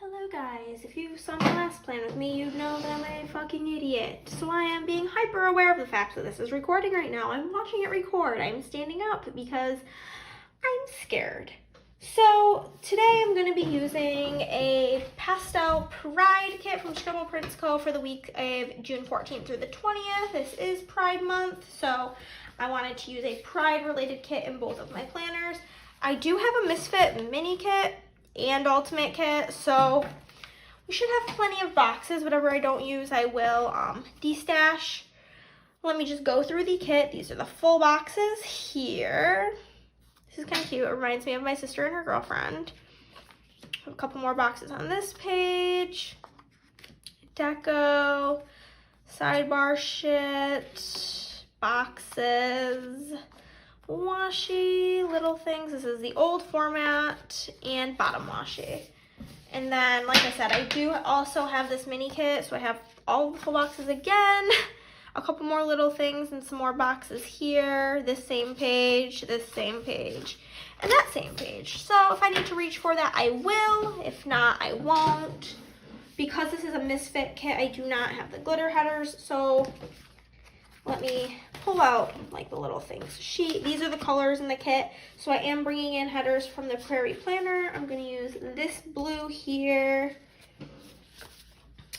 Hello guys, if you saw my last plan with me, you'd know that I'm a fucking idiot. So I am being hyper aware of the fact that this is recording right now. I'm watching it record. I'm standing up because I'm scared. So today I'm going to be using a pastel pride kit from ScribblePrintsCo for the week of June 14th through the 20th. This is Pride Month, so I wanted to use a pride related kit in both of my planners. I do have a Misfit mini kit and ultimate kit, so we should have plenty of boxes. Whatever I don't use, I will destash. Let me just go through the kit. These are the full boxes here. This is kind of cute. It reminds me of my sister and her girlfriend. A couple more boxes on this page. Deco, sidebar shit, boxes, washi, little things. This is the old format and bottom washi. And then, like I said, I do also have this mini kit, so I have all the full boxes again. A couple more little things and some more boxes here. This same page, and that same page. So if I need to reach for that, I will. If not, I won't. Because this is a Misfit kit, I do not have the glitter headers, so let me pull out like the little things. These are the colors in the kit, so I am bringing in headers from the Prairie Planner. I'm going to use this blue here,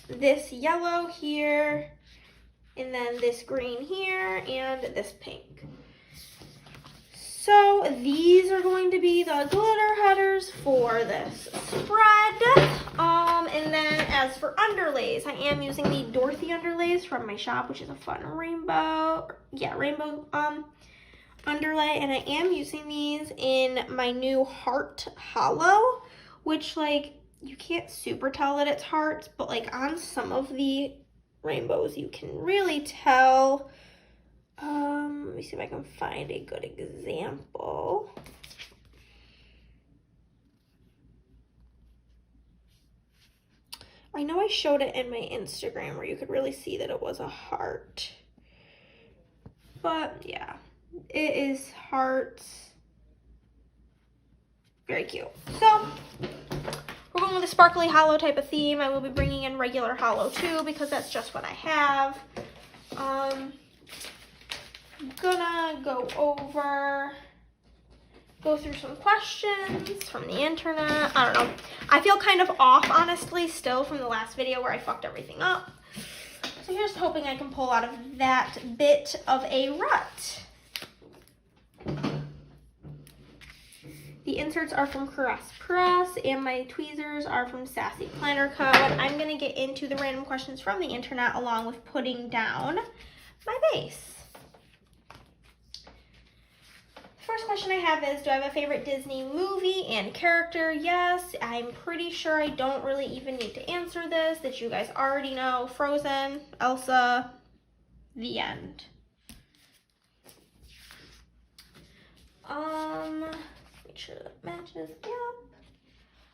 this yellow here, and then this green here, and this pink. So these are going to be the glitter headers for this spread. And then as for underlays, I am using the Dorothy underlays from my shop, which is a fun rainbow underlay. And I am using these in my new heart hollow, which like you can't super tell that it's hearts, but like on some of the rainbows you can really tell. Let me see if I can find a good example. I know I showed it in my Instagram where you could really see that it was a heart. But yeah, it is hearts. Very cute. So we're going with a sparkly hollow type of theme. I will be bringing in regular hollow too because that's just what I have. I'm gonna go through some questions from the internet. I don't know. I feel kind of off, honestly, still from the last video where I fucked everything up. So here's hoping I can pull out of that bit of a rut. The inserts are from Chris Press, and my tweezers are from Sassy Planner Co. And I'm going to get into the random questions from the internet along with putting down my base. First question I have is, do I have a favorite Disney movie and character? Yes, I'm pretty sure I don't really even need to answer this, that you guys already know. Frozen, Elsa, the end. Make sure that matches up.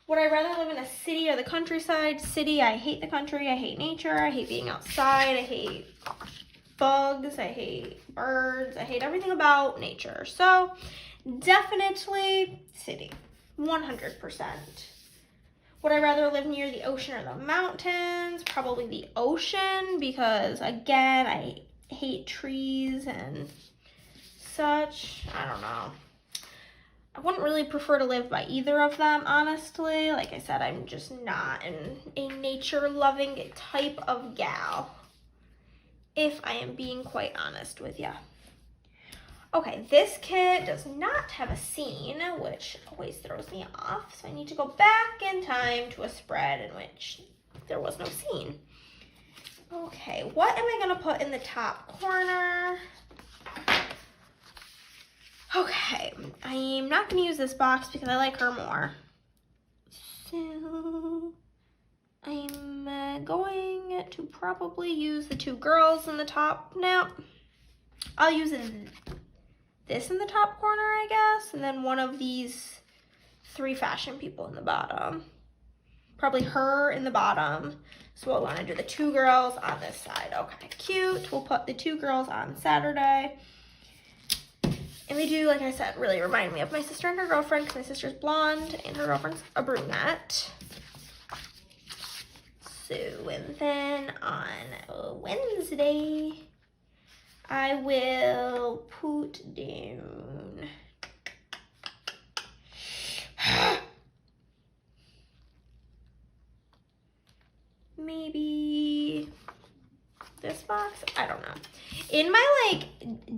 Would I rather live in a city or the countryside? City, I hate the country, I hate nature, I hate being outside, I hate bugs, I hate birds, I hate everything about nature. So definitely city, 100%. Would I rather live near the ocean or the mountains? Probably the ocean because again, I hate trees and such. I don't know. I wouldn't really prefer to live by either of them, honestly. Like I said, I'm just not a nature-loving type of gal, if I am being quite honest with you. Okay, this kit does not have a scene, which always throws me off. So I need to go back in time to a spread in which there was no scene. Okay, what am I gonna put in the top corner? Okay, I'm not gonna use this box because I like her more. So I'm going to probably use the two girls in the top. Now, I'll use this in the top corner, I guess, and then one of these three fashion people in the bottom. Probably her in the bottom. So we'll want to do the two girls on this side. Okay, cute. We'll put the two girls on Saturday. And they do, like I said, really remind me of my sister and her girlfriend because my sister's blonde and her girlfriend's a brunette. and then on Wednesday, I will put down maybe this box. I don't know. In my like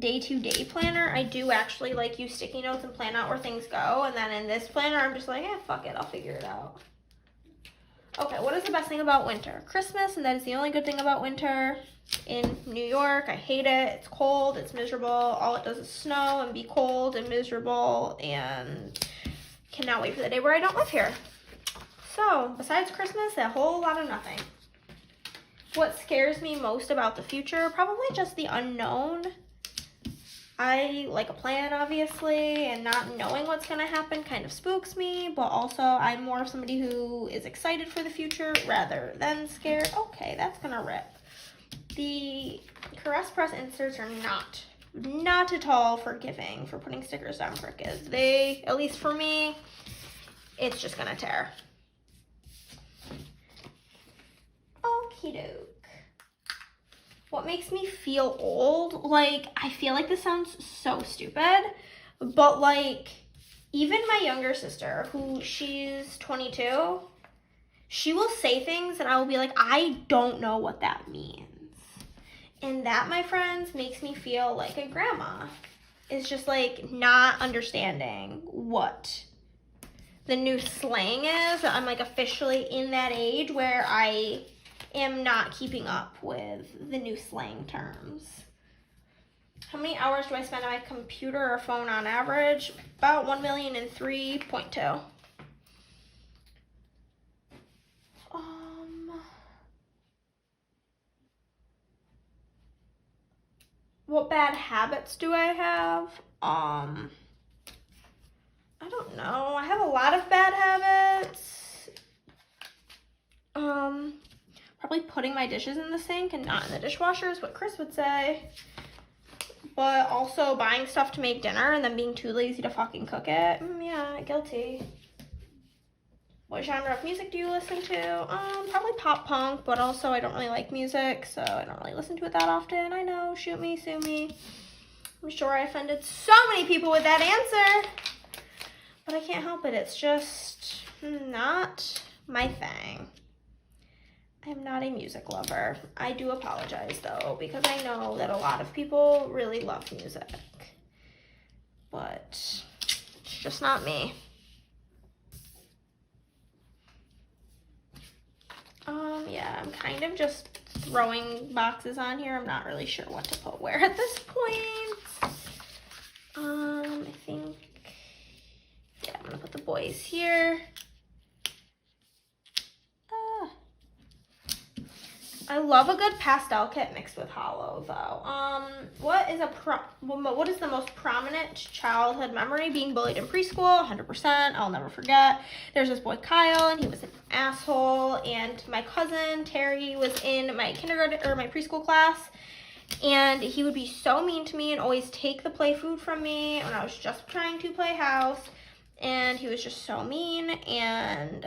day-to-day planner, I do actually like use sticky notes and plan out where things go. And then in this planner, I'm just like, fuck it, I'll figure it out. Okay, what is the best thing about winter? Christmas, and that is the only good thing about winter in New York. I hate it. It's cold, it's miserable. All it does is snow and be cold and miserable, and cannot wait for the day where I don't live here. So, besides Christmas, a whole lot of nothing. What scares me most about the future? Probably just the unknown. I like a plan, obviously, and not knowing what's going to happen kind of spooks me, but also I'm more of somebody who is excited for the future rather than scared. Okay, that's going to rip. The Caress Press inserts are not at all forgiving for putting stickers down crooked. They, at least for me, it's just going to tear. Okie doke. What makes me feel old? Like, I feel like this sounds so stupid, but like, even my younger sister, who she's 22, she will say things and I will be like, I don't know what that means. And that, my friends, makes me feel like a grandma. It's just like not understanding what the new slang is. I'm like officially in that age where I am not keeping up with the new slang terms. How many hours do I spend on my computer or phone on average? About 1,003.2. What bad habits do I have? I don't know. I have a lot of bad habits. Probably putting my dishes in the sink and not in the dishwasher is what Chris would say. But also buying stuff to make dinner and then being too lazy to fucking cook it. Yeah, guilty. What genre of music do you listen to? Probably pop punk, but also I don't really like music, so I don't really listen to it that often. I know, shoot me, sue me. I'm sure I offended so many people with that answer. But I can't help it. It's just not my thing. I'm not a music lover. I do apologize, though, because I know that a lot of people really love music. But it's just not me. Yeah, I'm kind of just throwing boxes on here. I'm not really sure what to put where at this point. I think, yeah, I'm gonna put the boys here. I love a good pastel kit mixed with hollow, though. What is the most prominent childhood memory? Being bullied in preschool, 100%. I'll never forget. There's this boy Kyle, and he was an asshole. And my cousin Terry was in my kindergarten or my preschool class, and he would be so mean to me and always take the play food from me when I was just trying to play house. And he was just so mean, and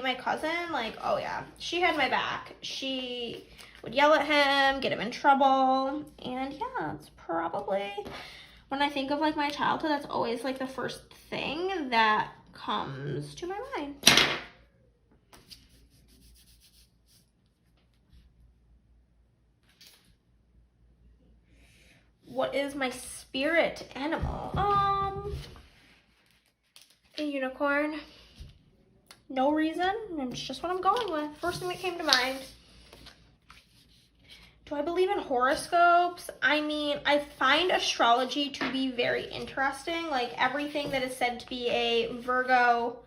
my cousin, like, oh yeah, she had my back. She would yell at him, get him in trouble, and yeah, it's probably, when I think of, like, my childhood, that's always, like, the first thing that comes to my mind. What is my spirit animal? A unicorn. No reason. It's just what I'm going with. First thing that came to mind. Do I believe in horoscopes? I mean, I find astrology to be very interesting. Like, everything that is said to be a Virgo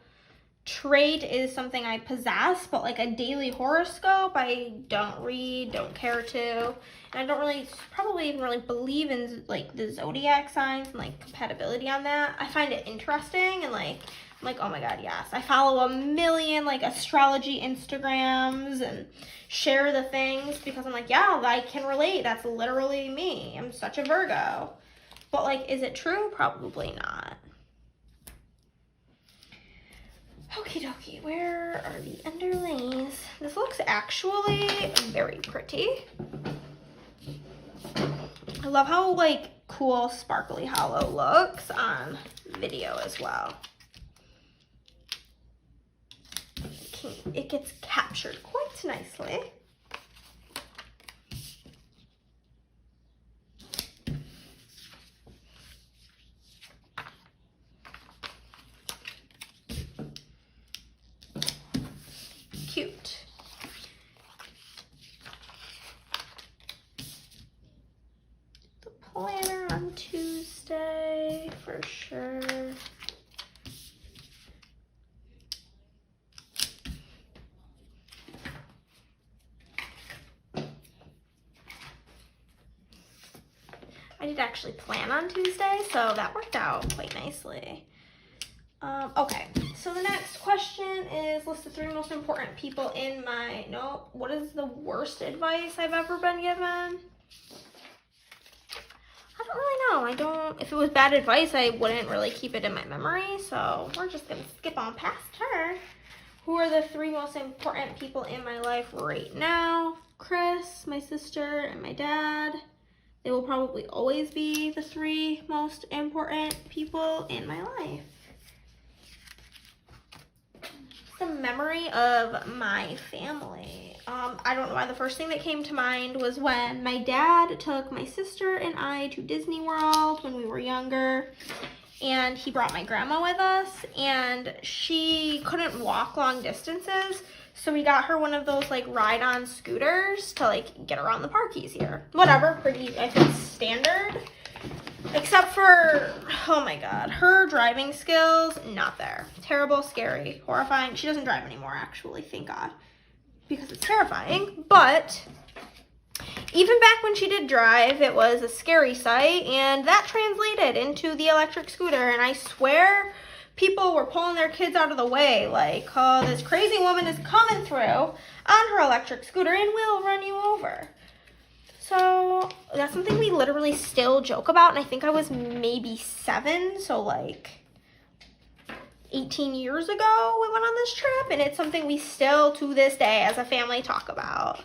trait is something I possess, but like a daily horoscope, I don't read, don't care to. And I don't really, probably even really believe in like the zodiac signs and like compatibility on that. I find it interesting and like, I'm like, oh my God, yes. I follow a million like astrology Instagrams and share the things because I'm like, yeah, I can relate. That's literally me. I'm such a Virgo. But like, is it true? Probably not. Okie dokie, where are the underlays? This looks actually very pretty. I love how like cool sparkly hollow looks on video as well. It gets captured quite nicely. Cute. The planner on Tuesday for sure. I did actually plan on Tuesday, so that worked out quite nicely. Okay, so the next question is list the 3 most important people in my, what is the worst advice I've ever been given? I don't really know. If it was bad advice, I wouldn't really keep it in my memory, so we're just gonna skip on past her. Who are the 3 most important people in my life right now? Chris, my sister, and my dad. They will probably always be the 3 most important people in my life. The memory of my family. I don't know why the first thing that came to mind was when my dad took my sister and I to Disney World when we were younger, and he brought my grandma with us, and she couldn't walk long distances, so we got her one of those like ride-on scooters to like get around the park easier. Whatever, pretty, I think, standard. Except for, oh my god, her driving skills, not there. Terrible, scary, horrifying. She doesn't drive anymore, actually, thank God, because it's terrifying. But even back when she did drive, it was a scary sight, and that translated into the electric scooter. And I swear people were pulling their kids out of the way, like, oh, this crazy woman is coming through on her electric scooter and will run you over. So that's something we literally still joke about, and I think I was maybe 7, so like 18 years ago we went on this trip, and it's something we still to this day as a family talk about,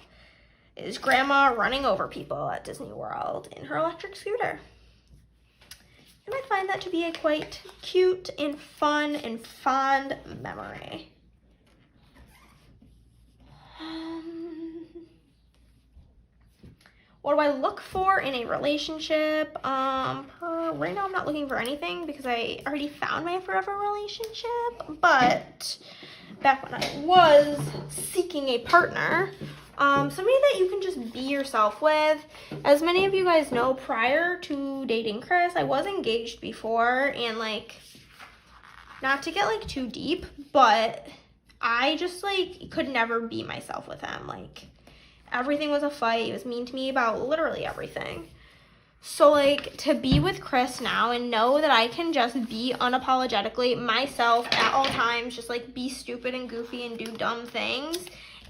is grandma running over people at Disney World in her electric scooter. And I find that to be a quite cute and fun and fond memory. What do I look for in a relationship? Right now I'm not looking for anything because I already found my forever relationship. But back when I was seeking a partner, somebody that you can just be yourself with. As many of you guys know, prior to dating Chris, I was engaged before, and like, not to get like too deep, but I just like could never be myself with him. Like, everything was a fight. He was mean to me about literally everything. So like, to be with Chris now and know that I can just be unapologetically myself at all times, just like be stupid and goofy and do dumb things,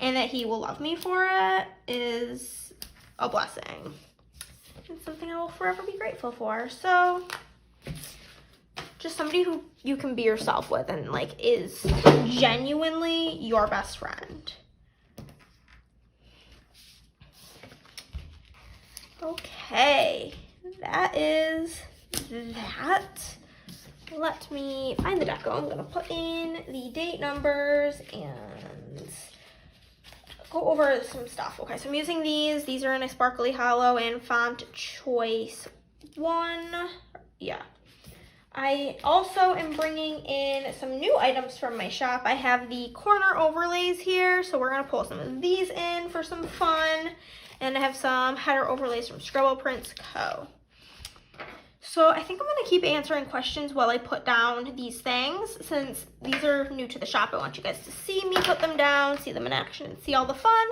and that he will love me for it, is a blessing. It's something I will forever be grateful for. So just somebody who you can be yourself with and like is genuinely your best friend. Okay, that is that. Let me find the deco. I'm gonna put in the date numbers and go over some stuff. Okay, so I'm using these. These are in a sparkly hollow and font choice 1. Yeah. I also am bringing in some new items from my shop. I have the corner overlays here, so we're gonna pull some of these in for some fun. And I have some header overlays from ScribblePrintsCo. So I think I'm going to keep answering questions while I put down these things. Since these are new to the shop, I want you guys to see me put them down, see them in action, and see all the fun.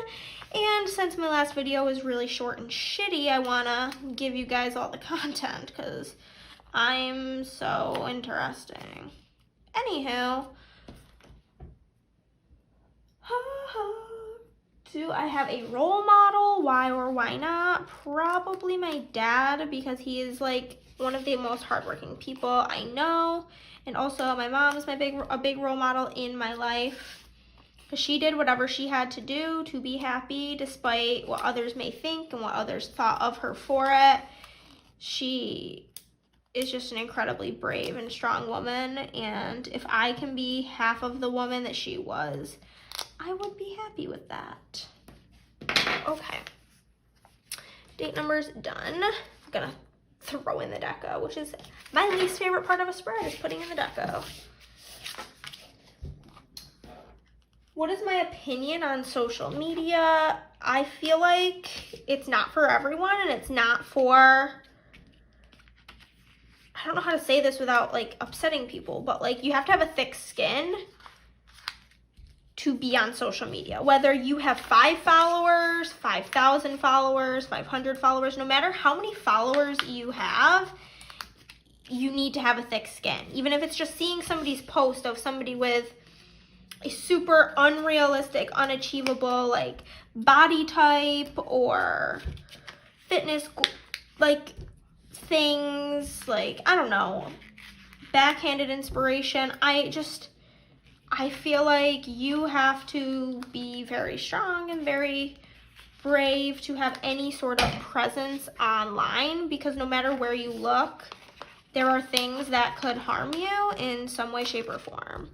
And since my last video was really short and shitty, I want to give you guys all the content because I'm so interesting. Anywho, do do I have a role model? Why or why not? Probably my dad, because he is like one of the most hardworking people I know. And also my mom is a big role model in my life, because she did whatever she had to do to be happy despite what others may think and what others thought of her for it. She is just an incredibly brave and strong woman, and if I can be half of the woman that she was, I would be happy with that. Okay. Date numbers done. I'm gonna throw in the deco, which is my least favorite part of a spread, is putting in the deco. What is my opinion on social media? I feel like it's not for everyone, and it's not for, I don't know how to say this without like upsetting people, but like you have to have a thick skin to be on social media. Whether you have 5 followers, 5,000 followers, 500 followers, no matter how many followers you have, you need to have a thick skin. Even if it's just seeing somebody's post of somebody with a super unrealistic, unachievable like body type or fitness like things, like, I don't know, backhanded inspiration. I feel like you have to be very strong and very brave to have any sort of presence online, because no matter where you look, there are things that could harm you in some way, shape, or form.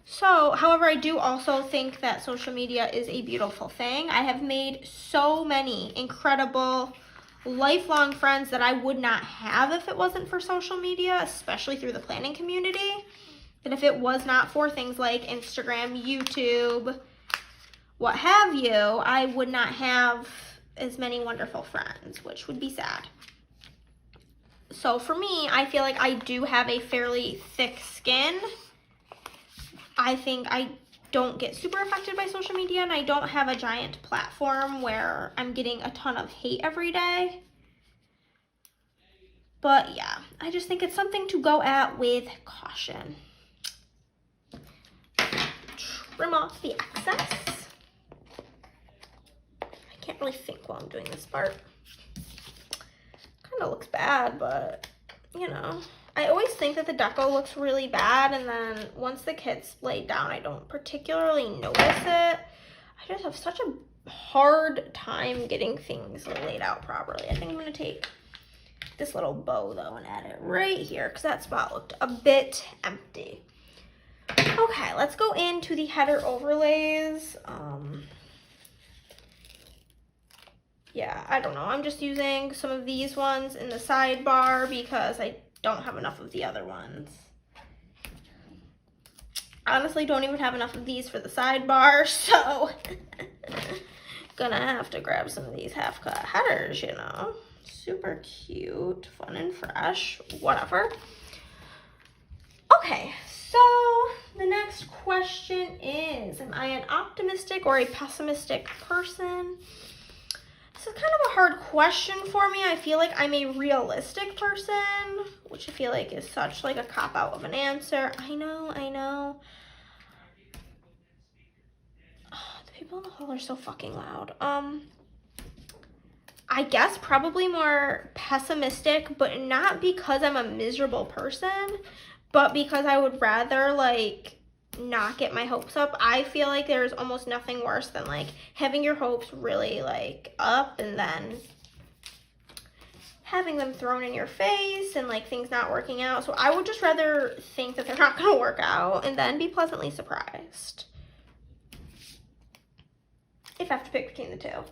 So, however, I do also think that social media is a beautiful thing. I have made so many incredible lifelong friends that I would not have if it wasn't for social media, especially through the planning community. And if it was not for things like Instagram, YouTube, what have you, I would not have as many wonderful friends, which would be sad. So for me, I feel like I do have a fairly thick skin. I think I don't get super affected by social media, and I don't have a giant platform where I'm getting a ton of hate every day. But yeah, I just think it's something to go at with caution. Trim off the excess. I can't really think while I'm doing this part. Kind of looks bad, but you know, I always think that the deco looks really bad, and then once the kit's laid down, I don't particularly notice it. I just have such a hard time getting things laid out properly. I think I'm going to take this little bow, though, and add it right here, because that spot looked a bit empty. Okay, let's go into the header overlays. Yeah, I don't know. I'm just using some of these ones in the sidebar because I don't have enough of the other ones. Honestly, don't even have enough of these for the sidebar, so gonna have to grab some of these half-cut headers, you know. Super cute, fun and fresh, whatever. Okay, so the next question is, am I an optimistic or a pessimistic person? This is kind of a hard question for me. I feel like I'm a realistic person, which I feel like is such like a cop-out of an answer. I know. Oh, the people in the hall are so fucking loud. I guess probably more pessimistic, but not because I'm a miserable person, but because I would rather like not get my hopes up. I feel like there's almost nothing worse than like having your hopes really like up and then having them thrown in your face and like things not working out. So I would just rather think that they're not going to work out and then be pleasantly surprised. If I have to pick between the two.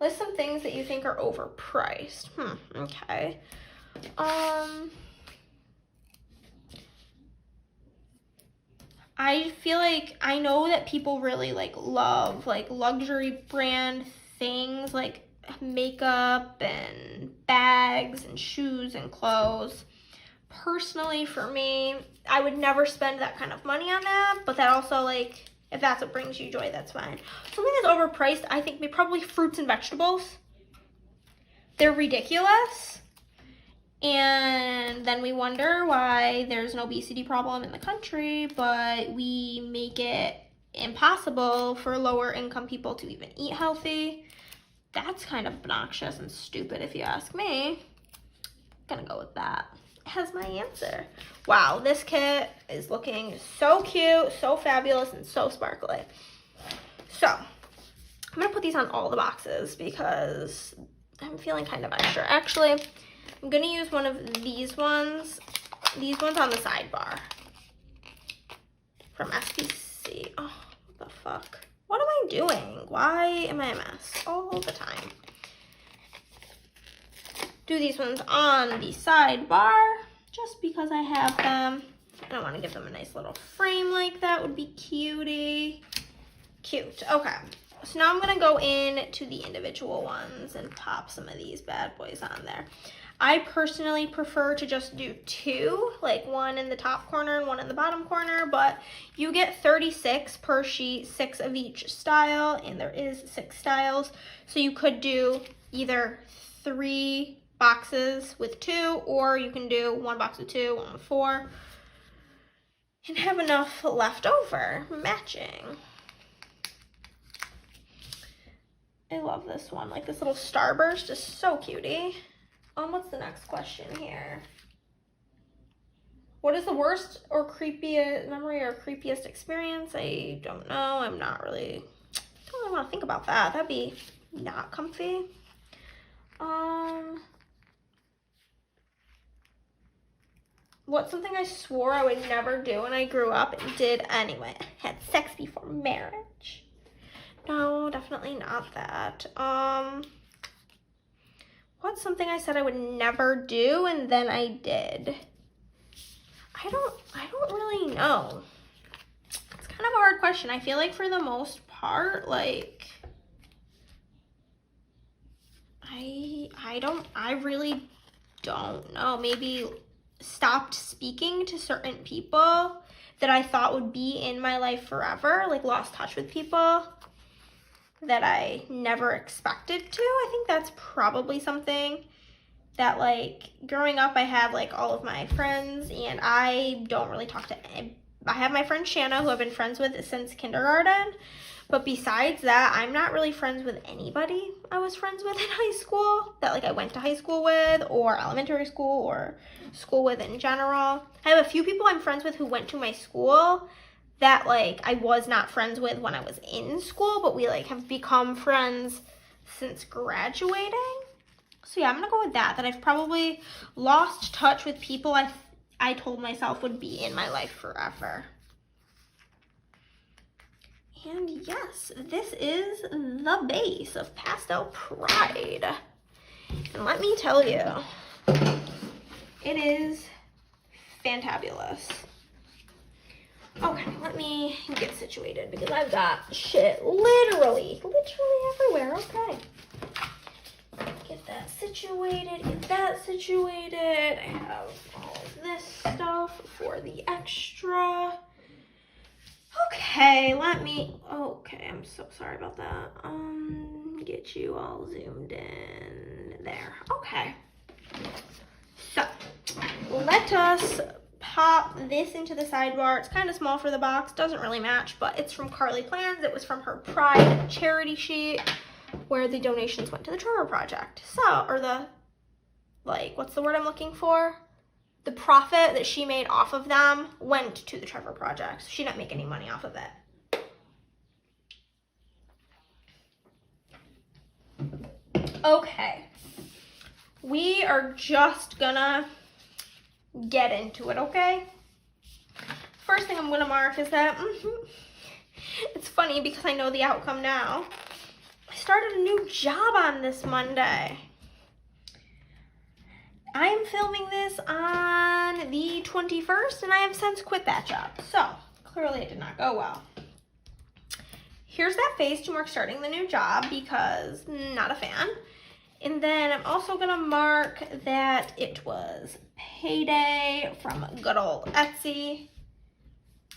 List some things that you think are overpriced. Okay. I feel like I know that people really like love like luxury brand things like makeup and bags and shoes and clothes. Personally, for me, I would never spend that kind of money on that, but that also like, if that's what brings you joy, that's fine. Something that's overpriced, I think, probably fruits and vegetables. They're ridiculous. And then we wonder why there's an obesity problem in the country, but we make it impossible for lower income people to even eat healthy. That's kind of obnoxious and stupid if you ask me. I'm gonna go with that as my answer. Wow, this kit is looking so cute, so fabulous, and so sparkly. So, I'm gonna put these on all the boxes because I'm feeling kind of extra. Actually, I'm gonna use one of these ones on the sidebar from SPC. Oh, what the fuck? What am I doing? Why am I a mess all the time? Do these ones on the sidebar just because I have them. I don't want to give them a nice little frame like that. Would be cutie. Cute. Okay. So now I'm going to go into the individual ones and pop some of these bad boys on there. I personally prefer to just do 2, like one in the top corner and one in the bottom corner, but you get 36 per sheet, 6 of each style, and there is 6 styles. So you could do either 3 boxes with 2, or you can do 1 box with 2, 1 with 4, and have enough left over matching. I love this one. Like, this little starburst is so cutie. What's the next question here? What is the worst or creepiest memory or creepiest experience? I don't know. I don't really want to think about that. That'd be not comfy. What's something I swore I would never do and I grew up and did anyway? Had sex before marriage. No, definitely not that. What's something I said I would never do and then I did? I don't really know. It's kind of a hard question. I feel like for the most part, like, I really don't know. Maybe stopped speaking to certain people that I thought would be in my life forever, like lost touch with people that I never expected to. I think that's probably something that, like, growing up I had like all of my friends and I don't really talk to any. I have my friend Shanna, who I've been friends with since kindergarten, but besides that I'm not really friends with anybody I was friends with in high school that, like, I went to high school with or elementary school or school with in general. I have a few people I'm friends with who went to my school that, like, I was not friends with when I was in school, but we, like, have become friends since graduating. So yeah, I'm gonna go with that I've probably lost touch with people I told myself would be in my life forever. And yes, this is the base of Pastel Pride. And let me tell you, it is fantabulous. Okay, let me get situated because I've got shit literally everywhere. Okay. Get that situated, I have all of this stuff for the extra. Okay, I'm so sorry about that. Get you all zoomed in there. Okay. So, let us pop this into the sidebar. It's kind of small for the box, doesn't really match, but it's from Carly Plans. It was from her Pride charity sheet where the donations went to the Trevor Project. So, or the, like, what's the word I'm looking for? The profit that she made off of them went to the Trevor Project. So she didn't make any money off of it. Okay. We are just gonna get into it, okay? First thing I'm gonna mark is that it's funny because I know the outcome now. I started a new job on this Monday. I am filming this on the 21st and I have since quit that job. So clearly it did not go well. Here's that face to mark starting the new job because not a fan. And then I'm also gonna mark that it was payday from good old Etsy.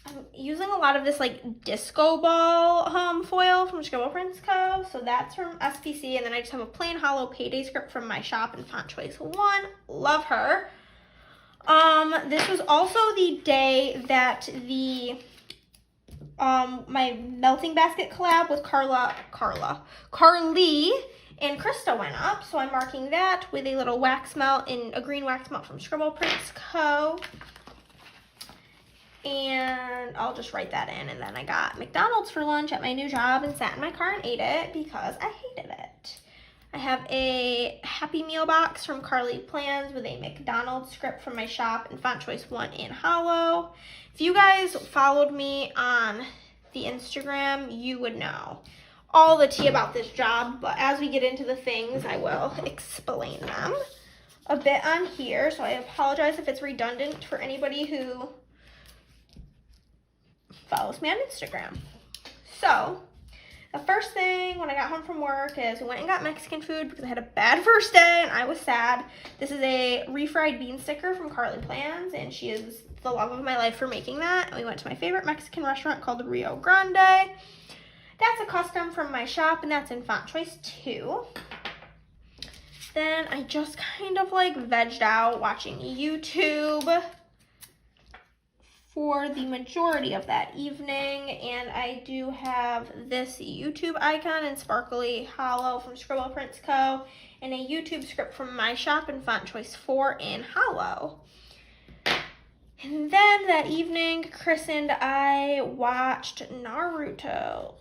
I'm using a lot of this, like, disco ball foil from ScribblePrintsCo. So that's from SPC. And then I just have a plain hollow payday script from my shop in Font Choice 1. Love her. This was also the day that the my melting basket collab with Carly and Krista went up, so I'm marking that with a little wax melt in a green wax melt from ScribblePrintsCo. And I'll just write that in. And then I got McDonald's for lunch at my new job and sat in my car and ate it because I hated it. I have a Happy Meal box from Carly Plans with a McDonald's script from my shop and font choice 1 in hollow. If you guys followed me on the Instagram, you would know all the tea about this job, but as we get into the things, I will explain them a bit on here. So I apologize if it's redundant for anybody who follows me on Instagram. So the first thing when I got home from work is we went and got Mexican food because I had a bad first day and I was sad. This is a refried bean sticker from Carly Plans, and she is the love of my life for making that. And we went to my favorite Mexican restaurant called Rio Grande. That's a custom from my shop, and that's in font choice 2. Then I just kind of like vegged out watching YouTube for the majority of that evening, and I do have this YouTube icon in sparkly hollow from ScribblePrintsCo and a YouTube script from my shop in font choice 4 in hollow. And then that evening, Chris and I watched Naruto,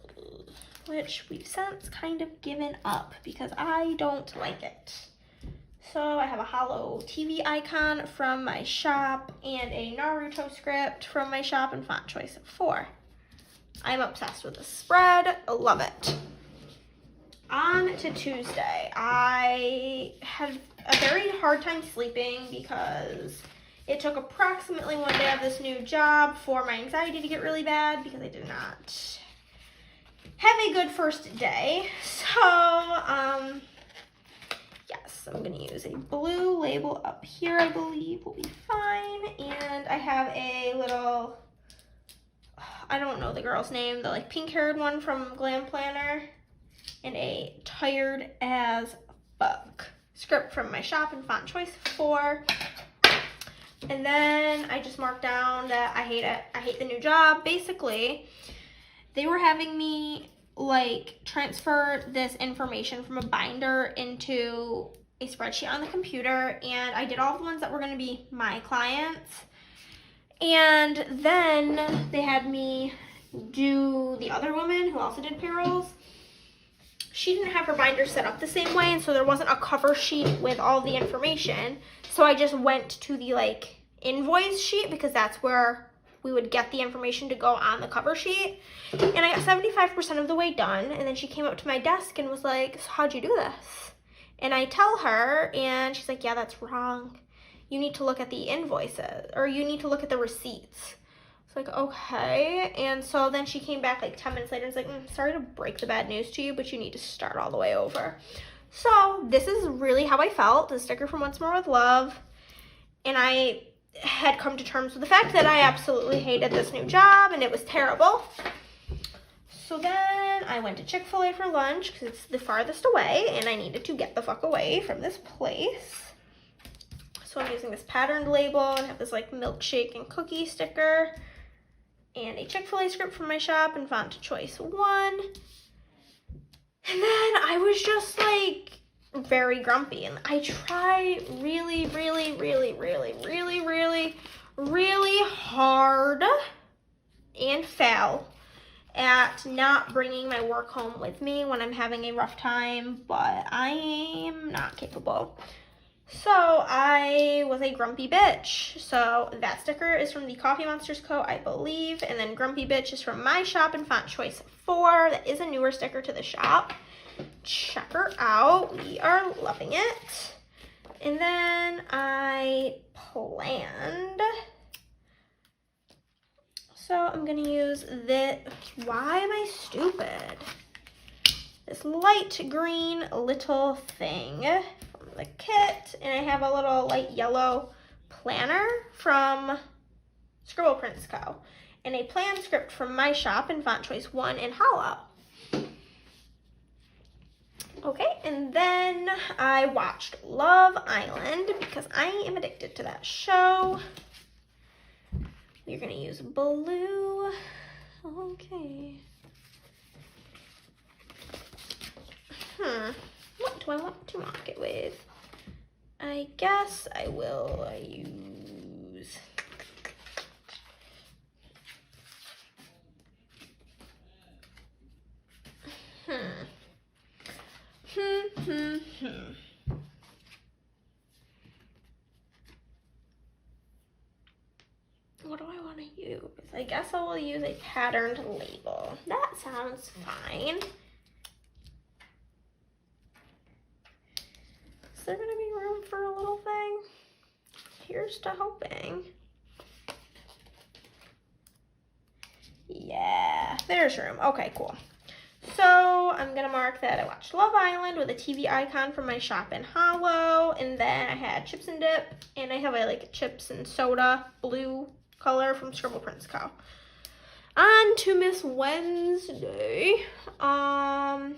which we've since kind of given up because I don't like it. So I have a hollow TV icon from my shop and a Naruto script from my shop in font choice 4. I'm obsessed with this spread. I love it. On to Tuesday. I had a very hard time sleeping because it took approximately 1 day of this new job for my anxiety to get really bad because I did not have a good first day. So, yes, I'm going to use a blue label up here, I believe will be fine. And I have a little, I don't know the girl's name, the like pink-haired one from Glam Planner, and a Tired as Fuck script from my shop in font choice 4. And then I just marked down that I hate it. I hate the new job. Basically, they were having me like transfer this information from a binder into a spreadsheet on the computer, and I did all the ones that were going to be my clients, and then they had me do the other woman who also did payrolls. She didn't have her binder set up the same way, and so there wasn't a cover sheet with all the information, so I just went to the like invoice sheet because that's where we would get the information to go on the cover sheet. And I got 75% of the way done, and then she came up to my desk and was like, so how'd you do this? And I tell her, and she's like, yeah, that's wrong. You need to look at the invoices, or you need to look at the receipts. It's like, okay. And so then she came back like 10 minutes later and was like, sorry to break the bad news to you, but you need to start all the way over. So this is really how I felt, the sticker from Once More with Love. And I had come to terms with the fact that I absolutely hated this new job and it was terrible. So then I went to Chick-fil-A for lunch because it's the farthest away and I needed to get the fuck away from this place. So I'm using this patterned label and have this like milkshake and cookie sticker and a Chick-fil-A script from my shop in font choice 1. And then I was just like very grumpy, and I try really hard and fail at not bringing my work home with me when I'm having a rough time, but I am not capable. So I was a grumpy bitch. So that sticker is from the Coffee Monsters Co., I believe, and then Grumpy Bitch is from my shop in font choice 4. That is a newer sticker to the shop. Check her out. We are loving it. And then I planned. So I'm going to use this. Why am I stupid? This light green little thing from the kit. And I have a little light yellow planner from ScribblePrintsCo. And a plan script from my shop in font choice 1 in hollow. Okay, and then I watched Love Island because I am addicted to that show. We're going to use blue Okay. What do I want to mark it with? I guess I will use... What do I want to use? I guess I will use a patterned label. That sounds fine. Is there going to be room for a little thing? Here's to hoping. Yeah, there's room. Okay, cool. So I'm going to mark that I watched Love Island with a TV icon from my shop in Hollow. And then I had chips and dip. And I have a chips and soda blue color from ScribblePrintsCo. On to Miss Wednesday. Got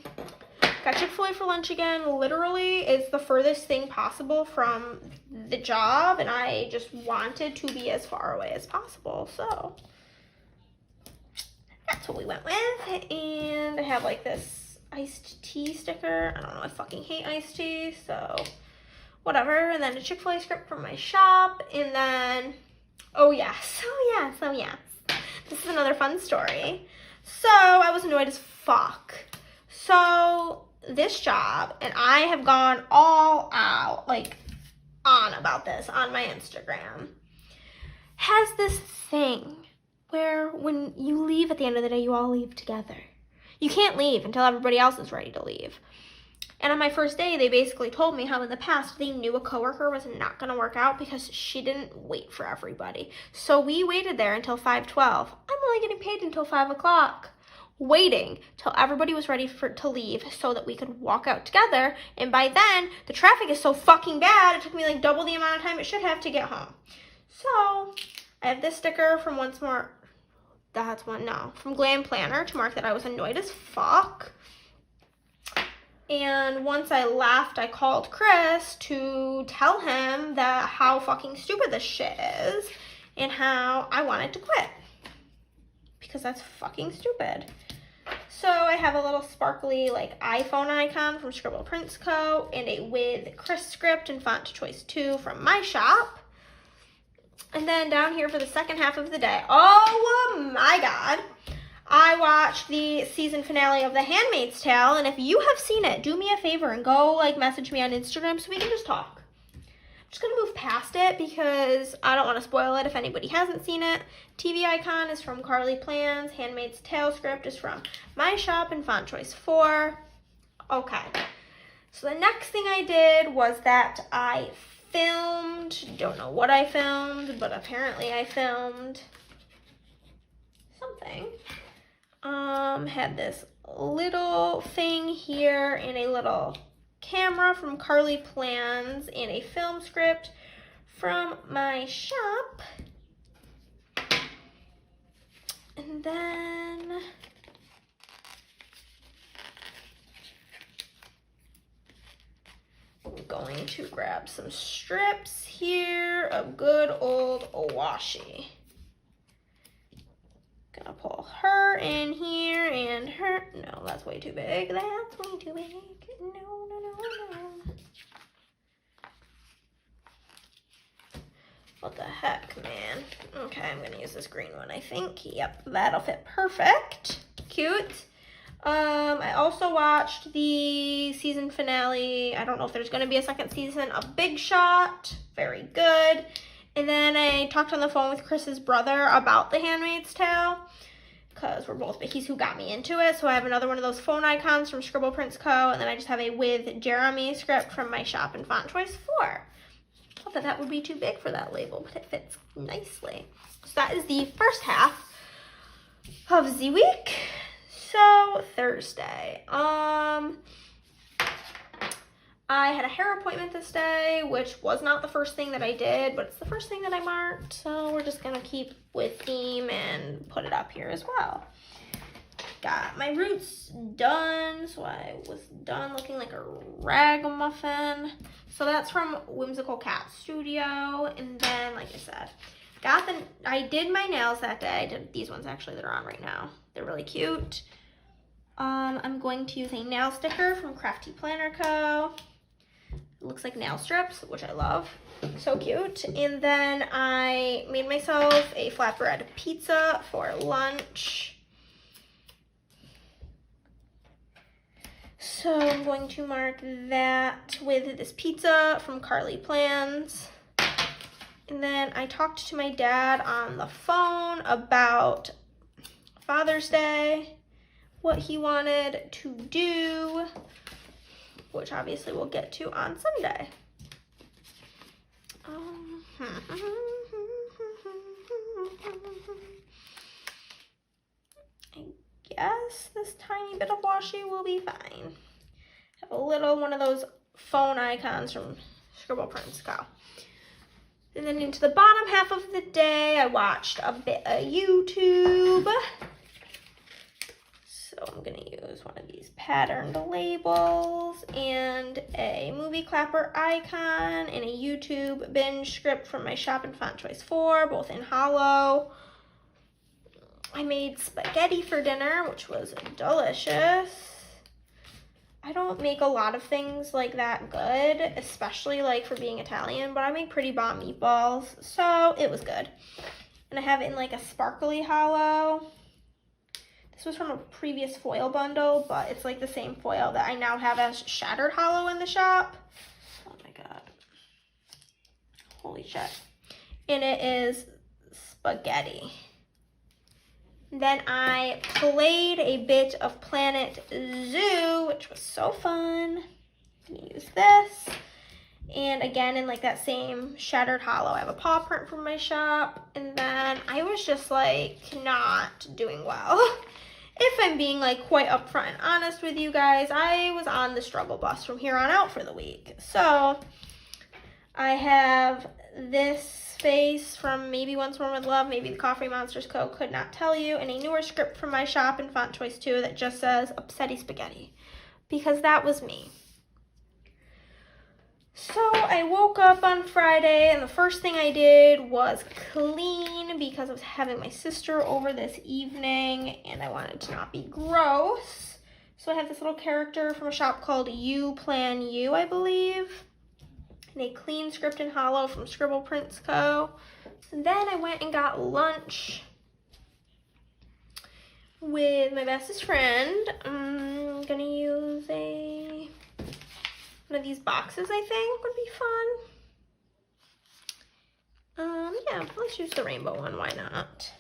Chick-fil-A for lunch again. Literally, it's the furthest thing possible from the job, and I just wanted to be as far away as possible, so that's what we went with. And I have this iced tea sticker. I don't know, I fucking hate iced tea, so whatever. And then a Chick-fil-A script from my shop, and then oh yes, this is another fun story. So I was annoyed as fuck. So this job, and I have gone all out, on about this on my Instagram, has this thing where when you leave at the end of the day, you all leave together. You can't leave until everybody else is ready to leave. And on my first day, they basically told me how in the past they knew a coworker was not going to work out because she didn't wait for everybody. So we waited there until 5:12. I'm only getting paid until 5 o'clock. Waiting till everybody was ready to leave so that we could walk out together. And by then, the traffic is so fucking bad, it took me double the amount of time it should have to get home. So I have this sticker from from Glam Planner to mark that I was annoyed as fuck. And once I left, I called Chris to tell him that how fucking stupid this shit is and how I wanted to quit. Because that's fucking stupid. So I have a little sparkly iPhone icon from ScribblePrintsCo and a with Chris script and font choice 2 from my shop. And then down here for the second half of the day, oh my god, I watched the season finale of The Handmaid's Tale, and if you have seen it, do me a favor and go message me on Instagram so we can just talk. I'm just gonna move past it because I don't want to spoil it if anybody hasn't seen it. TV icon is from Carly Plans. Handmaid's Tale script is from my shop and font choice 4. Okay, so the next thing I did was that I filmed, don't know what I filmed, but apparently I filmed something. Had this little thing here and a little camera from Carly Plans and a film script from my shop. And then I'm going to grab some strips here of good old washi. Gonna pull her in here and her. No, that's way too big. That's way too big. No. What the heck, man? Okay, I'm gonna use this green one, I think. Yep, that'll fit perfect. Cute. I also watched the season finale. I don't know if there's gonna be a second season of Big Shot. Very good. And then I talked on the phone with Chris's brother about The Handmaid's Tale because he's who got me into it. So I have another one of those phone icons from ScribblePrintsCo, and then I just have a with Jeremy script from my shop and font choice 4. Thought that would be too big for that label, but it fits nicely. So that is the first half of the week. So Thursday, I had a hair appointment this day, which was not the first thing that I did, but it's the first thing that I marked. So we're just gonna keep with theme and put it up here as well. Got my roots done, so I was done looking like a ragamuffin. So that's from Whimsical Cat Studio, and then, like I said, I did my nails that day. I did these ones actually that are on right now. They're really cute. I'm going to use a nail sticker from Plannahannah. It looks like nail strips, which I love. So cute. And then I made myself a flatbread pizza for lunch. So I'm going to mark that with this pizza from Carly Plans. And then I talked to my dad on the phone about Father's Day, what he wanted to do, which obviously we'll get to on Sunday. I guess this tiny bit of washi will be fine. Have a little one of those phone icons from ScribblePrintsCo. And then into the bottom half of the day, I watched a bit of YouTube. So I'm gonna use one of these patterned labels and a movie clapper icon and a YouTube binge script from my shop in Font Choice 4, both in hollow. I made spaghetti for dinner, which was delicious. I don't make a lot of things like that good, especially like for being Italian, but I make pretty bomb meatballs, so it was good. And I have it in like a sparkly hollow. This was from a previous foil bundle, but it's like the same foil that I now have as shattered hollow in the shop. Oh my god. Holy shit. And it is spaghetti. Then I played a bit of Planet Zoo, which was so fun. I'm gonna use this. And again, in like that same shattered hollow, I have a paw print from my shop. And then I was just like not doing well. If I'm being like quite upfront and honest with you guys, I was on the struggle bus from here on out for the week. So I have this face from Maybe Once More With Love, maybe the Coffee Monsters Co. Could not tell you, and a newer script from my shop in Font Choice 2 that just says Upsetty Spaghetti, because that was me. So I woke up on Friday, and the first thing I did was clean because I was having my sister over this evening, and I wanted to not be gross. So I have this little character from a shop called You Plan You, I believe. And a clean script in hollow from ScribblePrintsCo. Then I went and got lunch with my bestest friend. I'm gonna use one of these boxes, I think would be fun. Yeah, let's use the rainbow one, why not?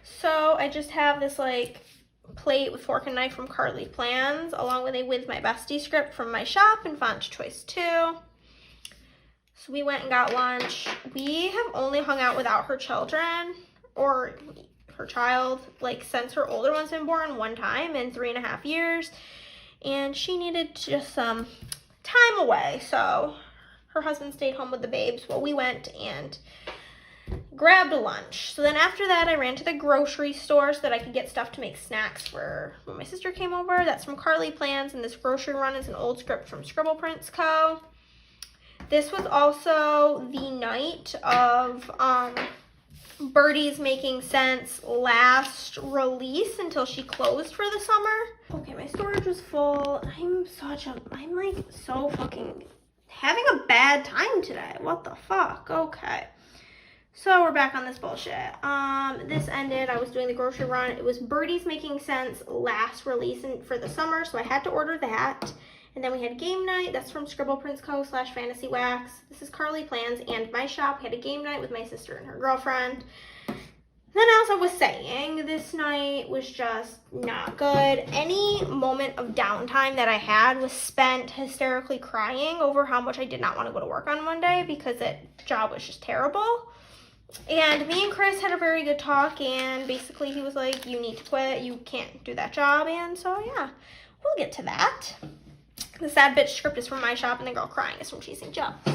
So I just have this like plate with fork and knife from Carly Plans, along with a With My Bestie script from my shop in Font Choice 2. So we went and got lunch. We have only hung out without her children, or her child, like since her older one's been born one time in 3.5 years. And she needed just some time away. So her husband stayed home with the babes while we went and grabbed a lunch. So then after that, I ran to the grocery store so that I could get stuff to make snacks for when my sister came over. That's from Carly Plans, and this grocery run is an old script from ScribblePrintsCo. This was also the night of Birdie's Making Sense last release until she closed for the summer. Okay, my storage was full. I'm like so fucking having a bad time today. What the fuck? Okay. So we're back on this bullshit. This ended, I was doing the grocery run. It was Birdie's Making Sense last release for the summer, so I had to order that. And then we had game night. That's from ScribblePrintsCo / Fantasy Wax. This is Carly Plans and my shop. We had a game night with my sister and her girlfriend. Then as I was saying, this night was just not good. Any moment of downtime that I had was spent hysterically crying over how much I did not want to go to work on Monday because that job was just terrible. And me and Chris had a very good talk, and basically he was like, you need to quit, you can't do that job. And so yeah, we'll get to that. The sad bitch script is from my shop, and the girl crying is from Chasing Jumps.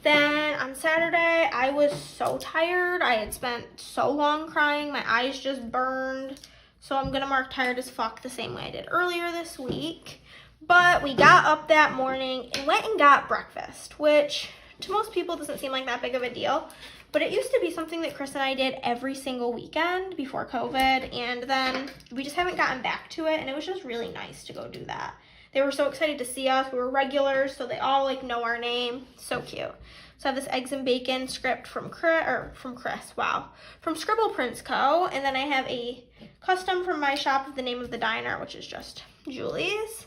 Then on Saturday, I was so tired. I had spent so long crying. My eyes just burned. So I'm going to mark tired as fuck the same way I did earlier this week. But we got up that morning and went and got breakfast, which to most people, it doesn't seem like that big of a deal. But it used to be something that Chris and I did every single weekend before COVID, and then we just haven't gotten back to it, and it was just really nice to go do that. They were so excited to see us. We were regulars, so they all like know our name. So cute. So I have this eggs and bacon script from ScribblePrintsCo, and then I have a custom from my shop of the name of the diner, which is just Julie's.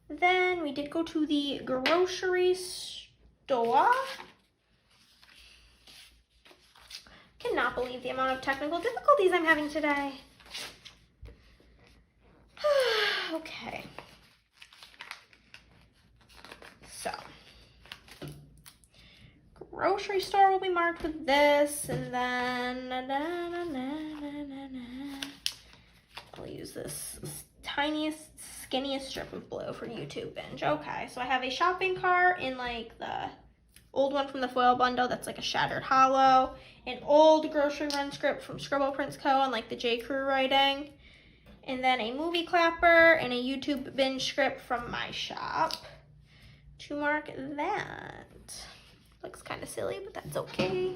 Then we did go to the grocery store. Cannot believe the amount of technical difficulties I'm having today. Okay. So, grocery store will be marked with this, and then I'll use this tiniest, skinniest strip of blue for YouTube binge. Okay, so I have a shopping cart in like the old one from the foil bundle that's like a shattered hollow, an old grocery run script from ScribblePrintsCo and like the J. Crew writing, and then a movie clapper and a YouTube binge script from my shop to mark that. Looks kind of silly, but that's okay.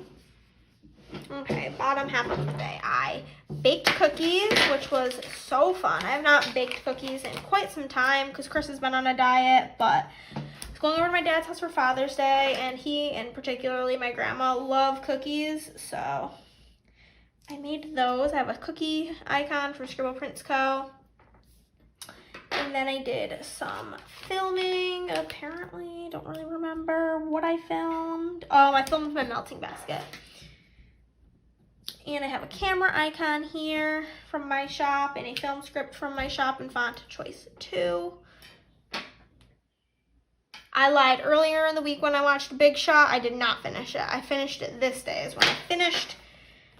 Okay, bottom half of the day. I baked cookies, which was so fun. I have not baked cookies in quite some time because Chris has been on a diet, but I was going over to my dad's house for Father's Day, and he, and particularly my grandma, love cookies, so I made those. I have a cookie icon for ScribblePrintsCo. And then I did some filming, apparently. Don't really remember what I filmed. Oh, I filmed my melting basket. And I have a camera icon here from my shop and a film script from my shop in font choice 2. I lied earlier in the week when I watched Big Shot. I did not finish it. I finished it this day is when I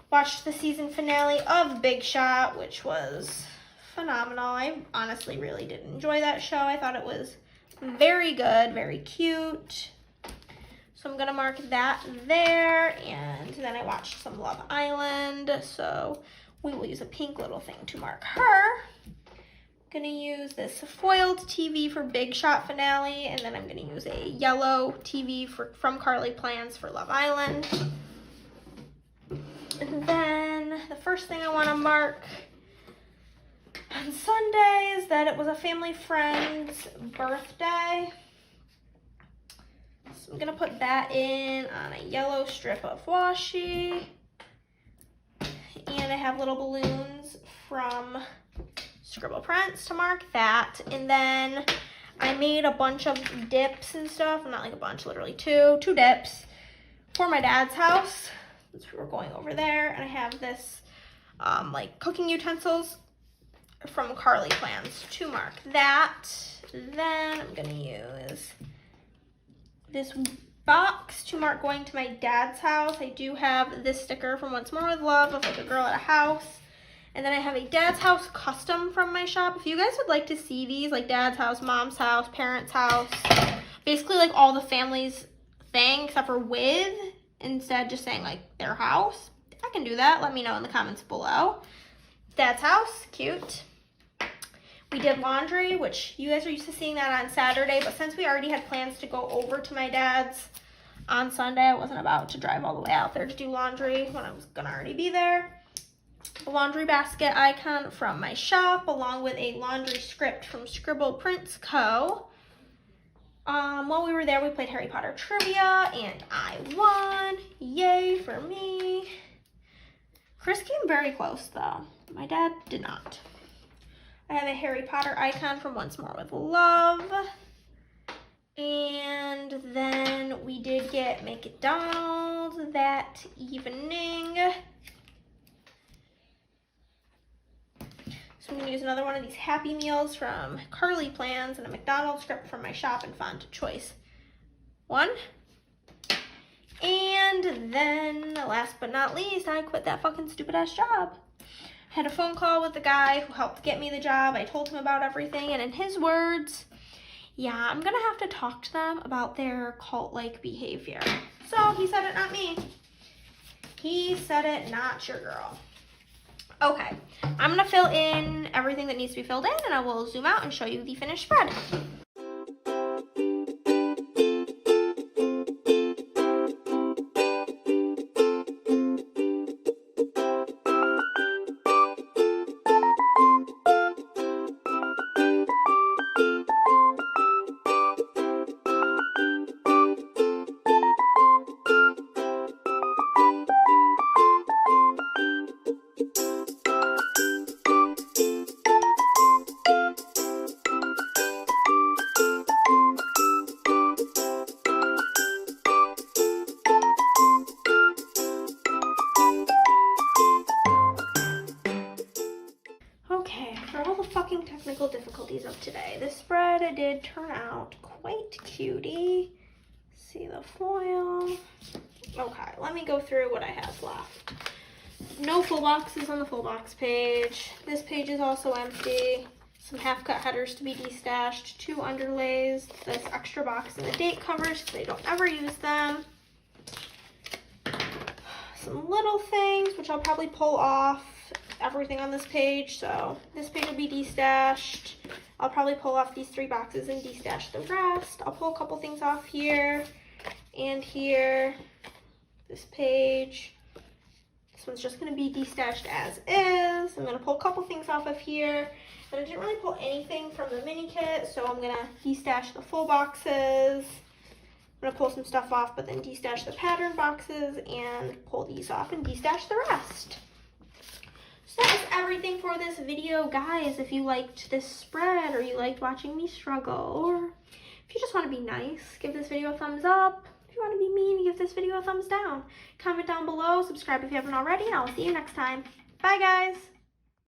watched the season finale of Big Shot, which was phenomenal. I honestly really did enjoy that show. I thought it was very good, very cute. So I'm gonna mark that there, and then I watched some Love Island, so we will use a pink little thing to mark her. I'm gonna use this foiled TV for Big Shot finale, and then I'm gonna use a yellow TV from Carly Plans for Love Island. And then the first thing I wanna mark on Sunday is that it was a family friend's birthday. So I'm gonna put that in on a yellow strip of washi. And I have little balloons from Scribble Prints to mark that. And then I made a bunch of dips and stuff. Not like a bunch, literally two dips for my dad's house, since we were going over there. And I have this like cooking utensils from Carly Plans to mark that. Then I'm gonna use this box to mark going to my dad's house. I do have this sticker from Once More With Love of like a girl at a house. And then I have a dad's house custom from my shop. If you guys would like to see these, like dad's house, mom's house, parents' house, basically like all the family's thing except for with, instead just saying like their house, I can do that. Let me know in the comments below. Dad's house, cute. We did laundry, which you guys are used to seeing that on Saturday, but since we already had plans to go over to my dad's on Sunday, I wasn't about to drive all the way out there to do laundry when I was gonna already be there. A laundry basket icon from my shop, along with a laundry script from ScribblePrintsCo. While we were there, we played Harry Potter trivia, and I won. Yay for me. Chris came very close, though. My dad did not. I have a Harry Potter icon from Once More With Love. And then we did get McDonald's that evening. So I'm going to use another one of these Happy Meals from Carly Plans and a McDonald's script from my shop in font choice 1. And then, last but not least, I quit that fucking stupid ass job. I had a phone call with the guy who helped get me the job. I told him about everything, and in his words, yeah, I'm gonna have to talk to them about their cult-like behavior. So he said it, not me. He said it, not your girl. Okay, I'm gonna fill in everything that needs to be filled in, and I will zoom out and show you the finished spread. fucking technical difficulties of today. This spread did turn out quite cutie. See the foil. Okay, let me go through what I have left. No full boxes on the full box page. This page is also empty. Some half cut headers to be destashed. 2 underlays. This extra box and the date covers because I don't ever use them. Some little things which I'll probably pull off. Everything on this page, so this page will be destashed. I'll probably pull off these 3 boxes and destash the rest. I'll pull a couple things off here and here. This page. This one's just going to be destashed as is. I'm going to pull a couple things off of here. But I didn't really pull anything from the mini kit, so I'm going to destash the full boxes. I'm going to pull some stuff off, but then destash the pattern boxes and pull these off and destash the rest. So that is everything for this video, guys. If you liked this spread or you liked watching me struggle, or if you just want to be nice, give this video a thumbs up. If you want to be mean, give this video a thumbs down. Comment down below, subscribe if you haven't already, and I'll see you next time. Bye, guys.